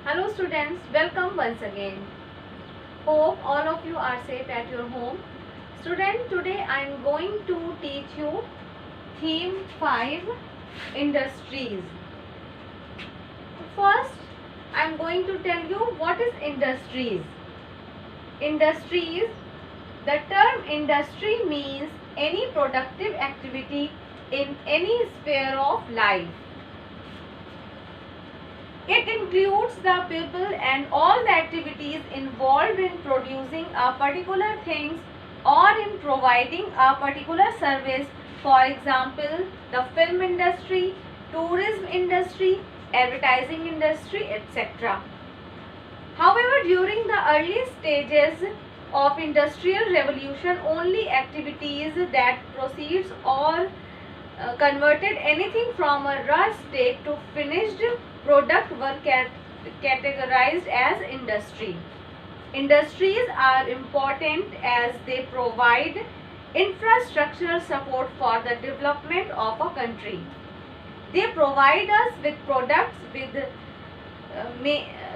Hello students, welcome once again. Hope all of you are safe at your home. Student, today I am going to teach you theme 5 industries. First, I am going to tell you what is industries. Industries, the term industry means any productive activity in any sphere of life. It includes the people and all the activities involved in producing a particular things or in providing a particular service. For example, the film industry, tourism industry, advertising industry, etc. However, during the early stages of industrial revolution, only activities that proceeds or converted anything from a raw state to finished product were categorized as industry. Industries are important as they provide infrastructural support for the development of a country. They provide us with products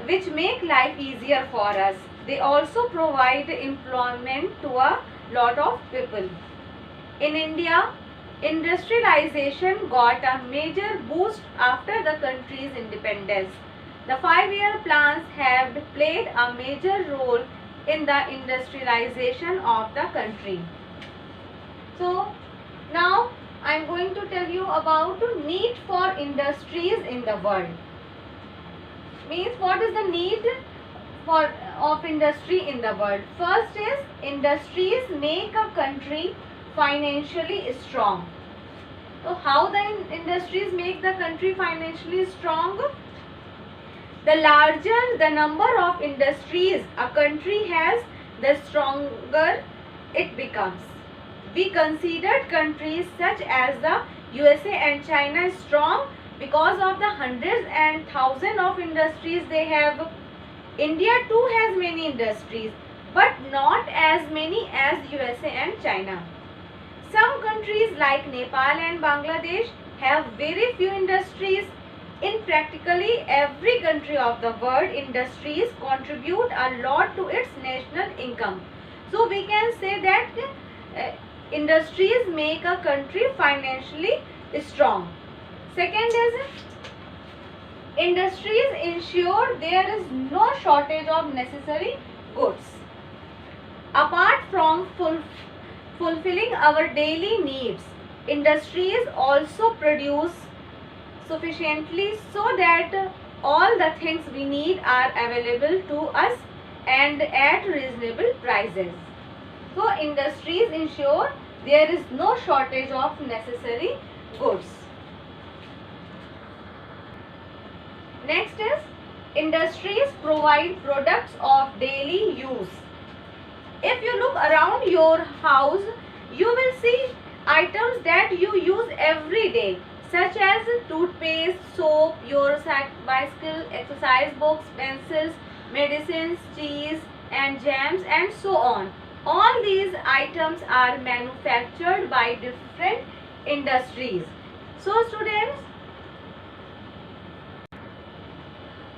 which make life easier for us. They also provide employment to a lot of people. In India, industrialization got a major boost after the country's independence. The 5-year plans have played a major role in the industrialization of the country. So, now I am going to tell you about the need for industries in the world. Means what is the need of industry in the world? First is industries make a country financially strong. So how the industries make the country financially strong? The larger the number of industries a country has, the stronger it becomes. We considered countries such as the USA and China strong because of the hundreds and thousands of industries they have. India too has many industries, but not as many as USA and China. Some countries like Nepal and Bangladesh have very few industries. In practically every country of the world, industries contribute a lot to its national income. So we can say that industries make a country financially strong. Second is industries ensure there is no shortage of necessary goods. Apart from fulfilling our daily needs, industries also produce sufficiently so that all the things we need are available to us and at reasonable prices. So industries ensure there is no shortage of necessary goods. Next is industries provide products of daily use. If you look around your house, you will see items that you use every day, such as toothpaste, soap, your bicycle, exercise books, pencils, medicines, cheese and jams and so on. All these items are manufactured by different industries. So students,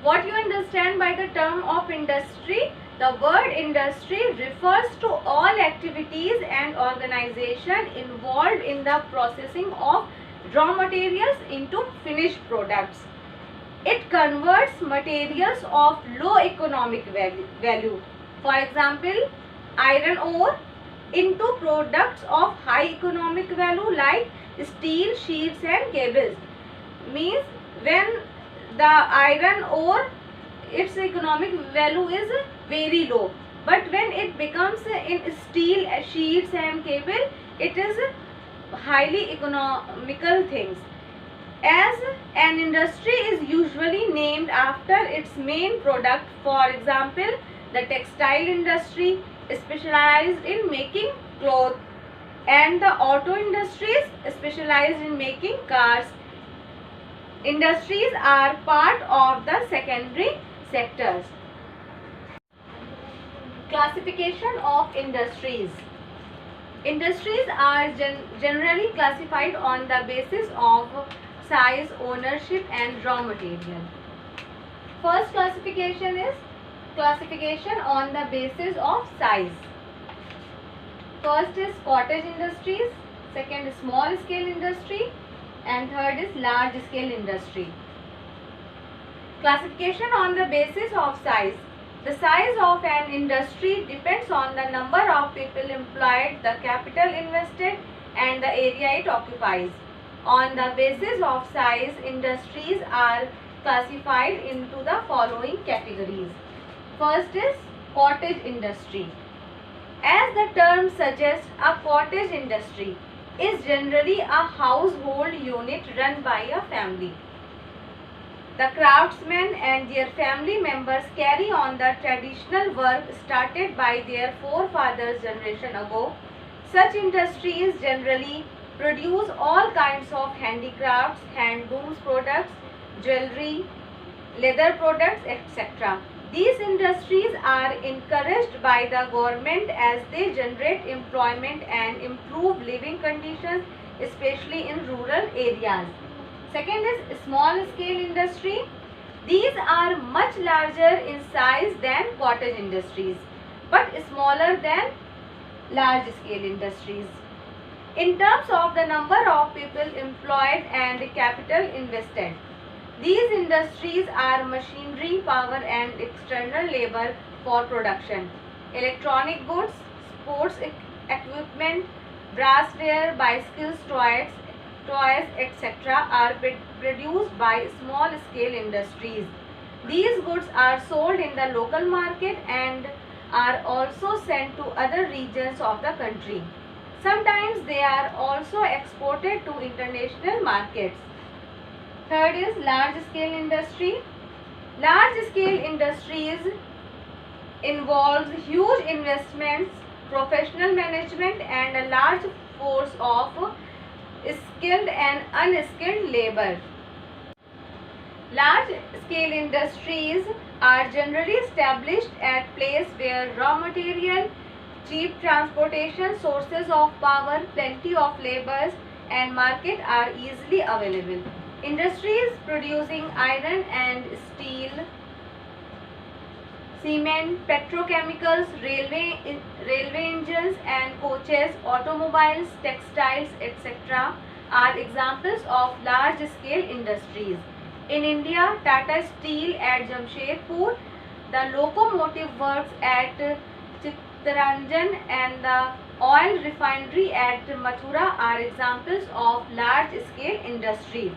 what you understand by the term of industry? The word industry refers to all activities and organization involved in the processing of raw materials into finished products. It converts materials of low economic value, for example, iron ore, into products of high economic value like steel, sheets and cables. Means when the iron ore, its economic value is very low, but when it becomes in steel, sheets and cable, it is highly economical things. As an industry is usually named after its main product, for example, the textile industry specialized in making clothes and the auto industries specialized in making cars. Industries are part of the secondary sectors. Classification of industries. Industries are generally classified on the basis of size, ownership and raw material. First classification is classification on the basis of size. First is cottage industries, second is small scale industry, and third is large scale industry. Classification on the basis of size. The size of an industry depends on the number of people employed, the capital invested, and the area it occupies. On the basis of size, industries are classified into the following categories. First is cottage industry. As the term suggests, a cottage industry is generally a household unit run by a family. The craftsmen and their family members carry on the traditional work started by their forefathers generation ago. Such industries generally produce all kinds of handicrafts, handlooms products, jewelry, leather products, etc. These industries are encouraged by the government as they generate employment and improve living conditions, especially in rural areas. Second is small scale industry. These are much larger in size than cottage industries, but smaller than large scale industries. In terms of the number of people employed and capital invested, these industries are machinery, power and external labor for production. Electronic goods, sports equipment, brassware, bicycles, toys, etc. are produced by small scale industries. These goods are sold in the local market and are also sent to other regions of the country. Sometimes they are also exported to international markets. Third is large scale industry. Large scale industries involves huge investments, professional management and a large force of skilled and unskilled labor. Large scale industries are generally established at places where raw material, cheap transportation, sources of power, plenty of laborers and market are easily available. Industries producing iron and steel, cement, petrochemicals, railway engines and coaches, automobiles, textiles, etc. are examples of large-scale industries. In India, Tata Steel at Jamshedpur, the locomotive works at Chittaranjan and the oil refinery at Mathura are examples of large-scale industries.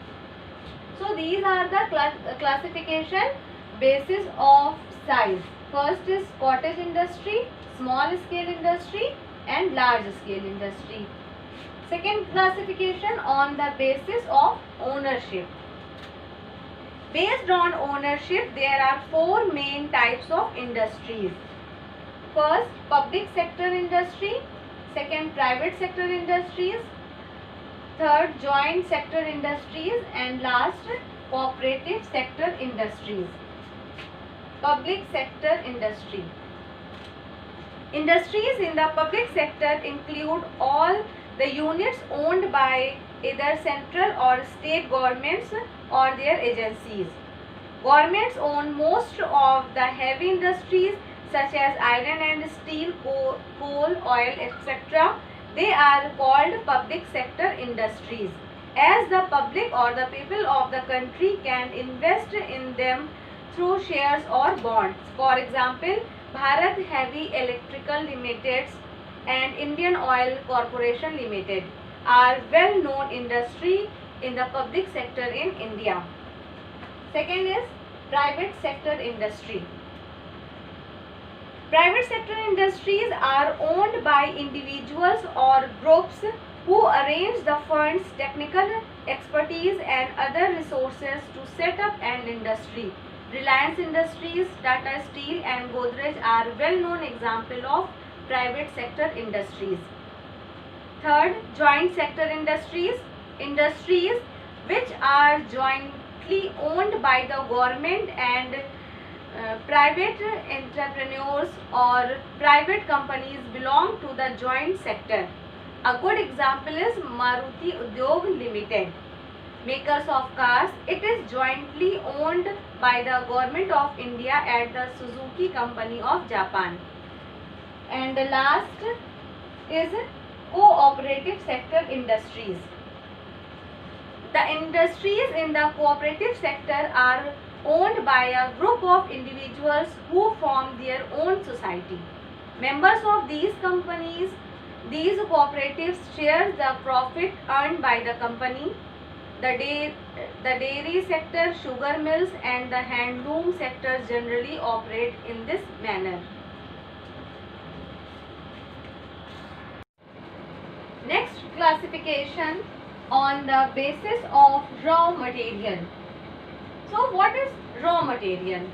So these are the classification basis of size. First is cottage industry, small scale industry and large scale industry. Second classification on the basis of ownership. Based on ownership, there are four main types of industries. First, public sector industry. Second, private sector industries. Third, joint sector industries and last, cooperative sector industries. Public sector industry. Industries in the public sector include all the units owned by either central or state governments or their agencies. Governments own most of the heavy industries such as iron and steel, coal, oil, etc. They are called public sector industries, as the public or the people of the country can invest in them through shares or bonds. For example, Bharat Heavy Electrical Limited and Indian Oil Corporation Limited are well-known industry in the public sector in India. Second is private sector industry. Private sector industries are owned by individuals or groups who arrange the funds, technical expertise and other resources to set up an industry. Reliance Industries, Tata Steel and Godrej are well-known examples of private sector industries. Third, joint sector industries. Industries which are jointly owned by the government and private entrepreneurs or private companies belong to the joint sector. A good example is Maruti Udyog Limited. makers of cars. It is jointly owned by the Government of India and the Suzuki Company of Japan. And the last is cooperative sector industries. The industries in the cooperative sector are owned by a group of individuals who form their own society. Members of these companies, these cooperatives share the profit earned by the company. The dairy sector, sugar mills and the handloom sectors generally operate in this manner. Next, classification on the basis of raw material. So what is raw material?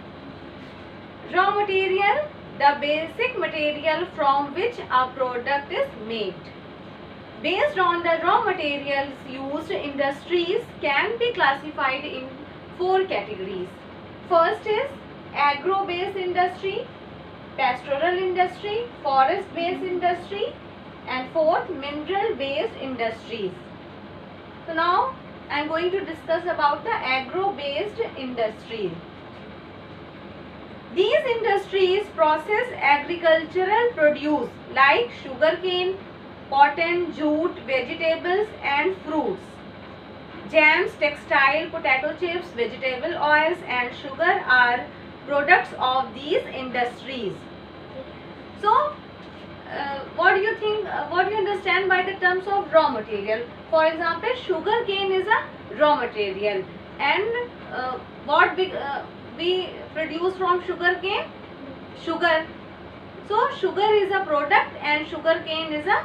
Raw material, the basic material from which a product is made. Based on the raw materials used, industries can be classified in 4 categories. First is agro-based industry, pastoral industry, forest-based industry, and fourth, mineral-based industries. So now I am going to discuss about the agro-based industries. These industries process agricultural produce like sugarcane, cotton, jute, vegetables and fruits. Jams, textile, potato chips, vegetable oils and sugar are products of these industries. So, what do you think, what do you understand by the terms of raw material? For example, sugar cane is a raw material, and what we produce from sugar cane? Sugar. So, sugar is a product and sugar cane is a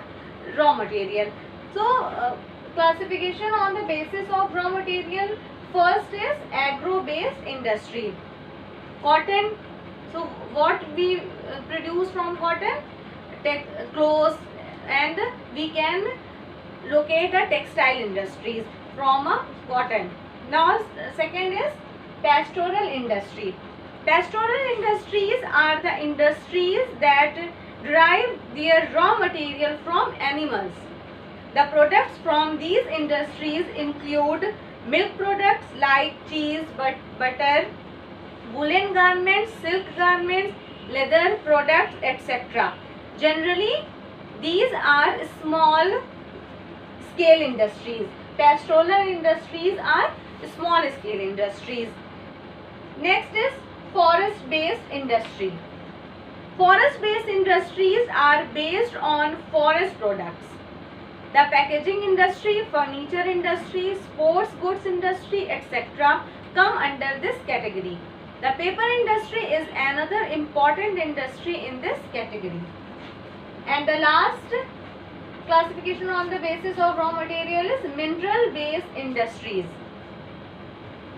raw material. So, classification on the basis of raw material. First is agro-based industry. Cotton. So, what we produce from cotton? Clothes, and we can locate the textile industries from a cotton. Now, second is pastoral industry. Pastoral industries are the industries that derive their raw material from animals. The products from these industries include milk products like cheese, butter, woolen garments, silk garments, leather products, etc. Generally, these are small scale industries. Pastoral industries are small scale industries. Next is forest-based industry. Forest-based industries are based on forest products. The packaging industry, furniture industry, sports goods industry, etc. come under this category. The paper industry is another important industry in this category. And the last classification on the basis of raw material is mineral-based industries.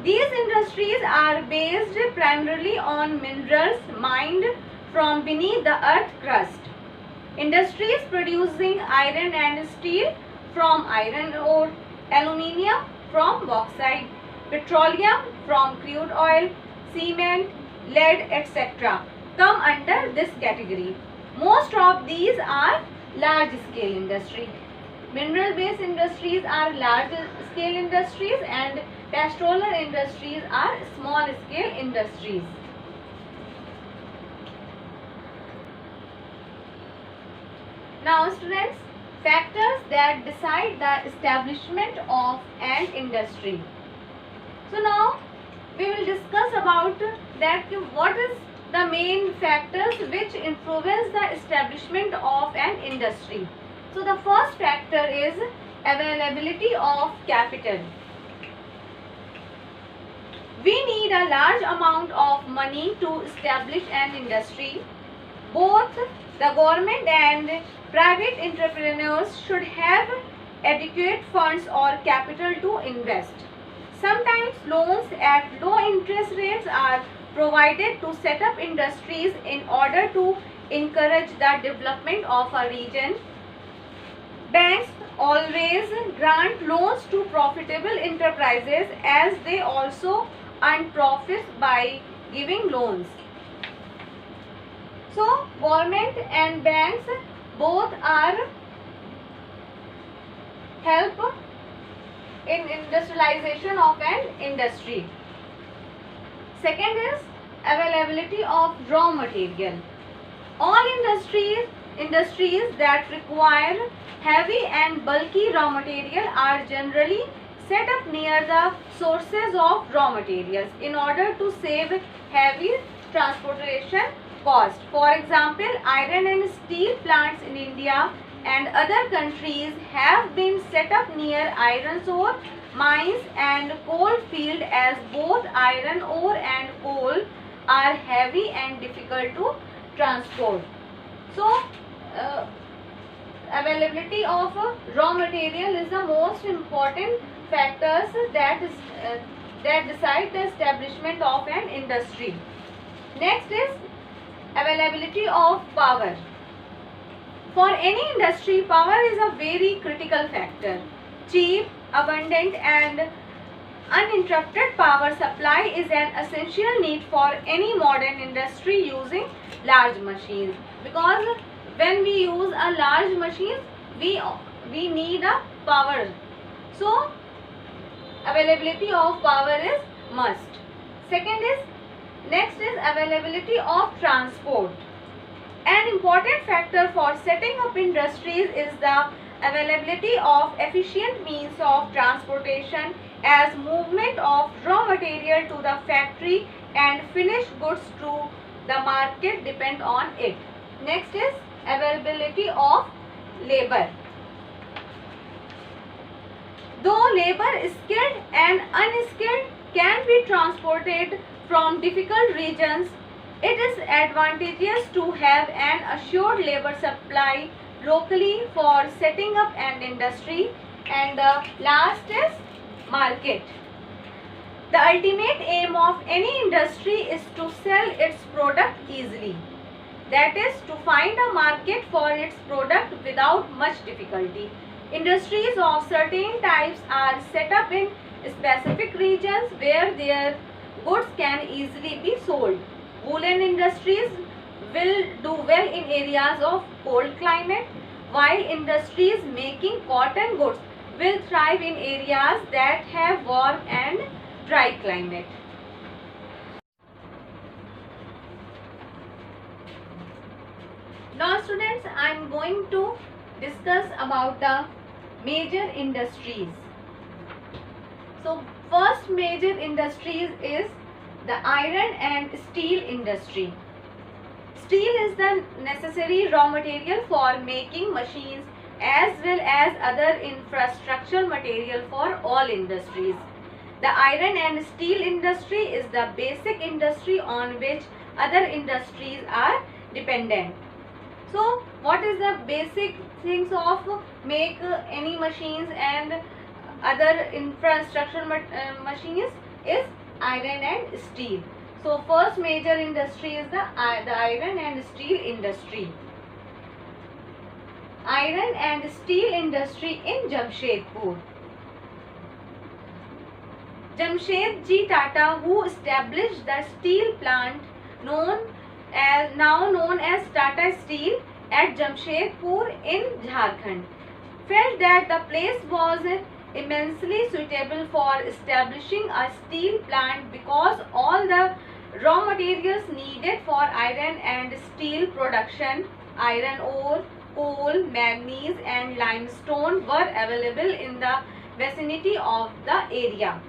These industries are based primarily on minerals mined from beneath the earth crust. Industries producing iron and steel from iron ore, aluminium from bauxite, petroleum from crude oil, cement, lead, etc. come under this category. Most of these are large scale industry. Mineral based industries are large scale industries and pastoral industries are small scale industries. Now students, factors that decide the establishment of an industry. So now we will discuss about that what is the main factors which influence the establishment of an industry. So the first factor is availability of capital. We need a large amount of money to establish an industry. Both the government and private entrepreneurs should have adequate funds or capital to invest. Sometimes loans at low interest rates are provided to set up industries in order to encourage the development of a region. Banks always grant loans to profitable enterprises as they also earn profits by giving loans. So, government and banks both are help in industrialization of an industry. Second is availability of raw material. All industries that require heavy and bulky raw material are generally set up near the sources of raw materials in order to save heavy transportation cost. For example, iron and steel plants in India and other countries have been set up near iron ore mines and coal field, as both iron ore and coal are heavy and difficult to transport. So, availability of raw material is the most important factors that decide the establishment of an industry. Next is availability of power. For any industry, power is a very critical factor. Cheap, abundant and uninterrupted power supply is an essential need for any modern industry using large machines, because when we use a large machine, we need a power. So availability of power is must. Next is availability of transport. An important factor for setting up industries is the availability of efficient means of transportation, as movement of raw material to the factory and finished goods to the market depend on it. Next is availability of labor. Though labor skilled and unskilled can be transported from difficult regions, it is advantageous to have an assured labor supply locally for setting up an industry. And the last is market. The ultimate aim of any industry is to sell its product easily. That is, to find a market for its product without much difficulty. Industries of certain types are set up in specific regions where their goods can easily be sold. Woolen industries will do well in areas of cold climate, while industries making cotton goods will thrive in areas that have warm and dry climate. Now students, I am going to discuss about the major industries. So first major industries is the iron and steel industry. Steel is the necessary raw material for making machines as well as other infrastructural material for all industries. The iron and steel industry is the basic industry on which other industries are dependent. So what is the basic things of make any machines and other infrastructural machines is iron and steel. So first major industry is the iron and steel industry. Iron and steel industry in Jamshedpur. Jamshedji Tata, who established the steel plant now known as Tata Steel at Jamshedpur in Jharkhand, felt that the place was immensely suitable for establishing a steel plant because all the raw materials needed for iron and steel production, iron ore, coal, manganese and limestone, were available in the vicinity of the area.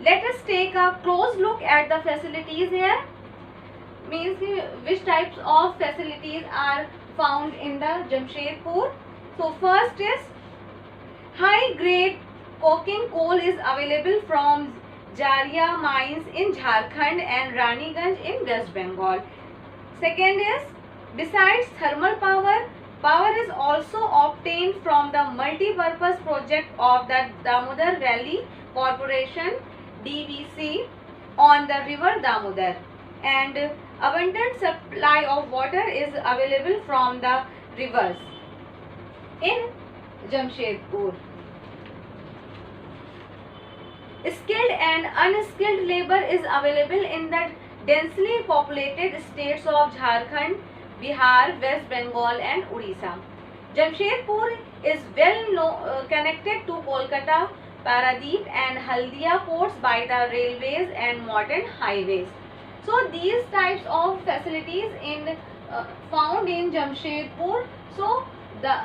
Let us take a close look at the facilities here. Means which types of facilities are found in the Jamshedpur. So first is high grade coking coal is available from Jaria mines in Jharkhand and Raniganj in West Bengal. Second is, besides thermal power, power is also obtained from the multi-purpose project of the Damodar Valley Corporation DVC on the river Damodar, and abundant supply of water is available from the rivers in Jamshedpur. Skilled and unskilled labor is available in the densely populated states of Jharkhand, Bihar, West Bengal and Odisha. Jamshedpur is connected to Kolkata, Paradeep and Haldia ports by the railways and modern highways. So these types of facilities in found in Jamshedpur. So the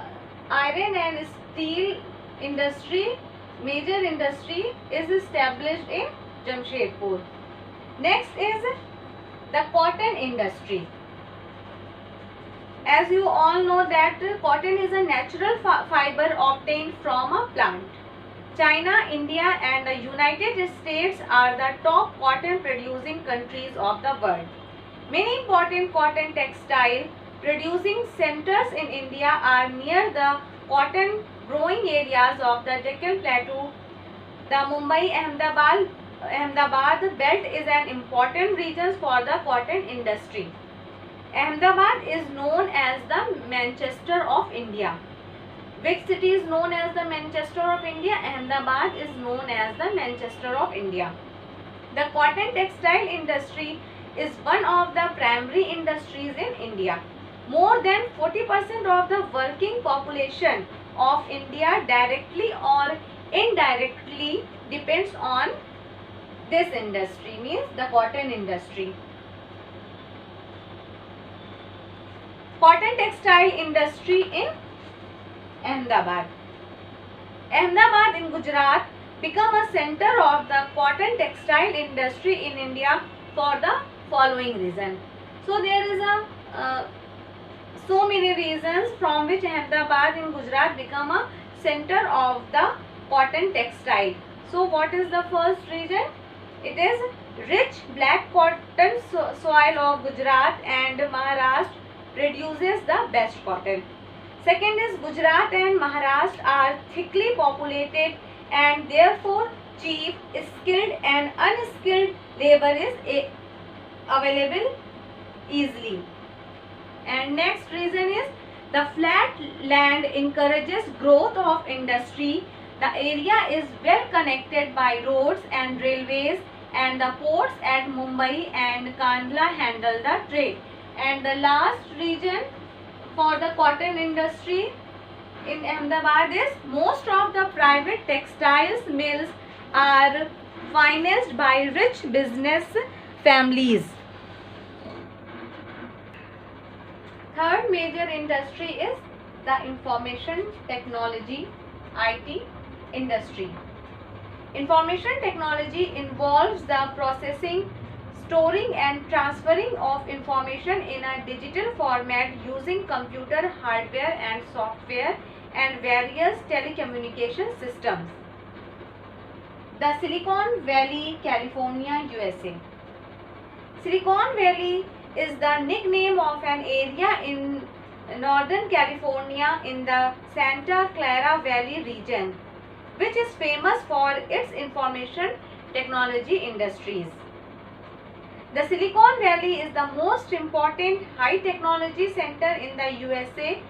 iron and steel industry, major industry is established in Jamshedpur. Next is the cotton industry. As you all know that cotton is a natural fiber obtained from a plant. China, India and the United States are the top cotton producing countries of the world. Many important cotton textile producing centers in India are near the cotton growing areas of the Deccan Plateau. The Mumbai-Ahmedabad belt is an important region for the cotton industry. Ahmedabad is known as the Manchester of India. Which city is known as the Manchester of India? Ahmedabad is known as the Manchester of India. The cotton textile industry is one of the primary industries in India. More than 40% of the working population of India directly or indirectly depends on this industry, means the cotton industry. Cotton textile industry in Ahmedabad. Ahmedabad in Gujarat become a center of the cotton textile industry in India for the following reason. So there is so many reasons from which Ahmedabad in Gujarat become a center of the cotton textile. So what is the first reason? It is rich black cotton soil of Gujarat and Maharashtra produces the best cotton. Second is Gujarat and Maharashtra are thickly populated and therefore cheap, skilled and unskilled labor is available easily. And next reason is the flat land encourages growth of industry. The area is well connected by roads and railways and the ports at Mumbai and Kandla handle the trade. And the last reason for the cotton industry in Ahmedabad is most of the private textiles mills are financed by rich business families. Third major industry is the information technology IT industry. Information technology involves the processing, storing and transferring of information in a digital format using computer hardware and software and various telecommunication systems. The Silicon Valley, California, USA. Silicon Valley is the nickname of an area in Northern California in the Santa Clara Valley region, which is famous for its information technology industries. The Silicon Valley is the most important high technology center in the USA,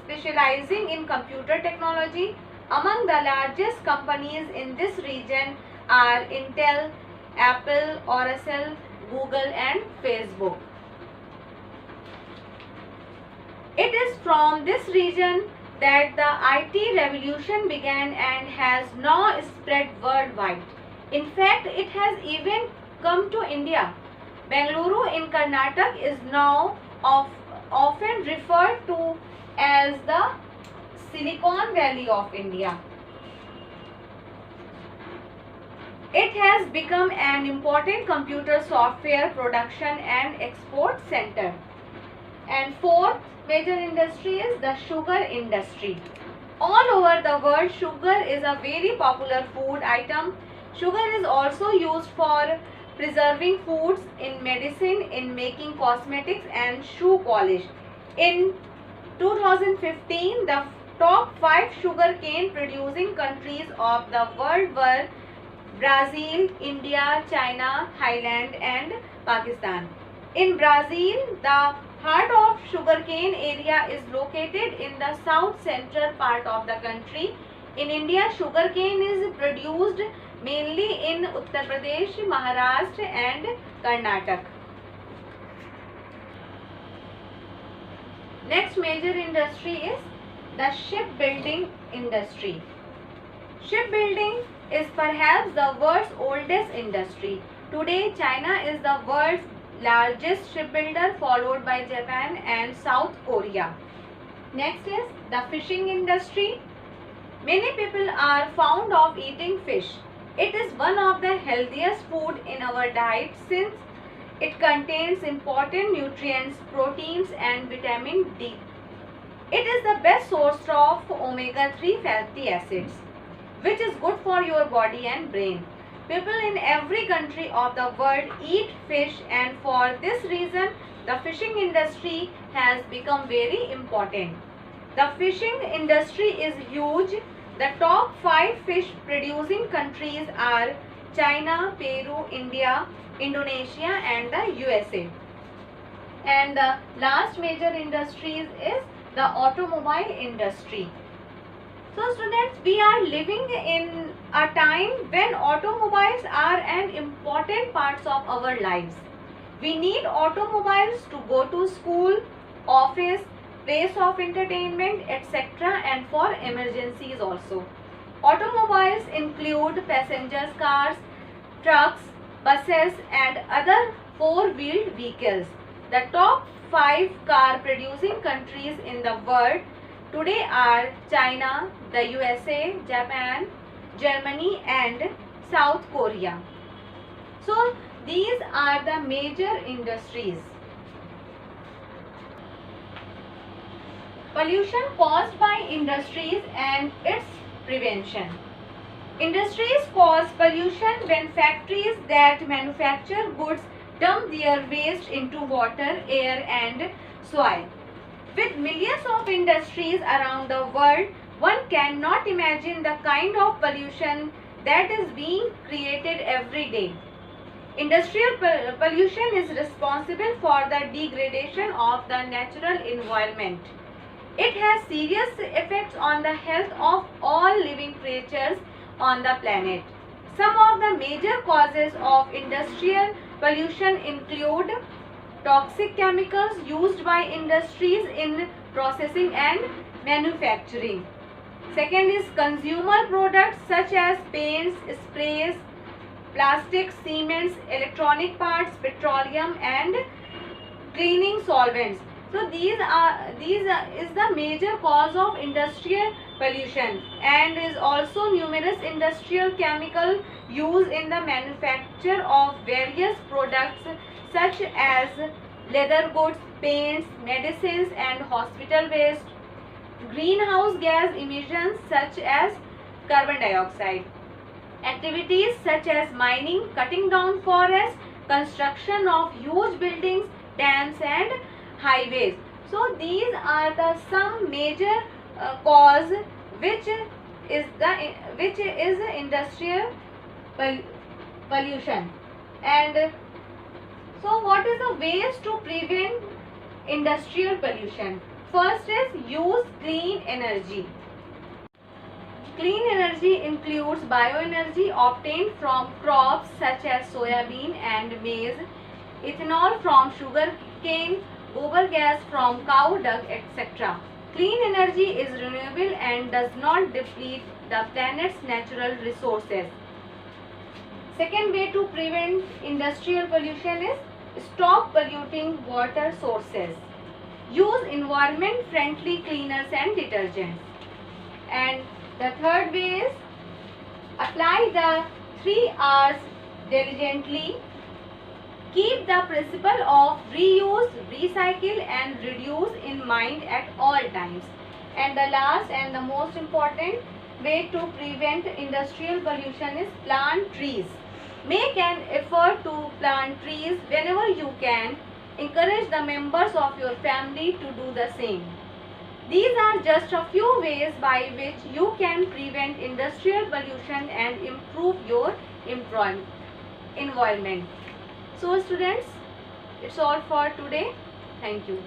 specializing in computer technology. Among the largest companies in this region are Intel, Apple, Oracle, Google and Facebook. It is from this region that the IT revolution began and has now spread worldwide. In fact, it has even come to India. Bengaluru in Karnataka is now often referred to as the Silicon Valley of India. It has become an important computer software production and export center. And fourth major industry is the sugar industry. All over the world, sugar is a very popular food item. Sugar is also used for preserving foods, in medicine, in making cosmetics and shoe polish. In 2015, the top 5 sugarcane producing countries of the world were Brazil, India, China, Thailand and Pakistan. In Brazil, the heart of sugarcane area is located in the south central part of the country. In India, sugarcane is produced mainly in Uttar Pradesh, Maharashtra and Karnataka. Next major industry is the shipbuilding industry. Shipbuilding is perhaps the world's oldest industry. Today, China is the world's largest shipbuilder, followed by Japan and South Korea. Next is the fishing industry. Many people are fond of eating fish. It is one of the healthiest food in our diet since it contains important nutrients, proteins and vitamin D. It is the best source of omega-3 fatty acids, which is good for your body and brain. People in every country of the world eat fish, and for this reason the fishing industry has become very important. The fishing industry is huge. The top 5 fish producing countries are China, Peru, India, Indonesia and the USA. And the last major industries is the automobile industry. So students, we are living in a time when automobiles are an important part of our lives. We need automobiles to go to school, office, place of entertainment, etc. and for emergencies also. Automobiles include passenger cars, trucks, buses and other four-wheeled vehicles. The top 5 car producing countries in the world today are China, the USA, Japan, Germany and South Korea. So these are the major industries. Pollution caused by industries and its prevention. Industries cause pollution when factories that manufacture goods dump their waste into water, air and soil. With millions of industries around the world, one cannot imagine the kind of pollution that is being created every day. Industrial pollution is responsible for the degradation of the natural environment. It has serious effects on the health of all living creatures on the planet. Some of the major causes of industrial pollution include toxic chemicals used by industries in processing and manufacturing. Second is consumer products such as paints, sprays, plastics, cements, electronic parts, petroleum and cleaning solvents. So these is the major cause of industrial pollution, and is also numerous industrial chemical used in the manufacture of various products such as leather goods, paints, medicines and hospital waste. Greenhouse gas emissions such as carbon dioxide. Activities such as mining, cutting down forests, construction of huge buildings, dams and highways. So these are the some major cause which is industrial pollution. And so what is the ways to prevent industrial pollution? First is use clean energy. Clean energy includes bioenergy obtained from crops such as soybean and maize, ethanol from sugar cane, gobar gas from cow dung, etc. Clean energy is renewable and does not deplete the planet's natural resources. Second way to prevent industrial pollution is stop polluting water sources. Use environment-friendly cleaners and detergents. And the third way is apply the 3 R's diligently. Keep the principle of reuse, recycle and reduce in mind at all times. And the last and the most important way to prevent industrial pollution is plant trees. Make an effort to plant trees whenever you can. Encourage the members of your family to do the same. These are just a few ways by which you can prevent industrial pollution and improve your environment. So students, it's all for today. Thank you.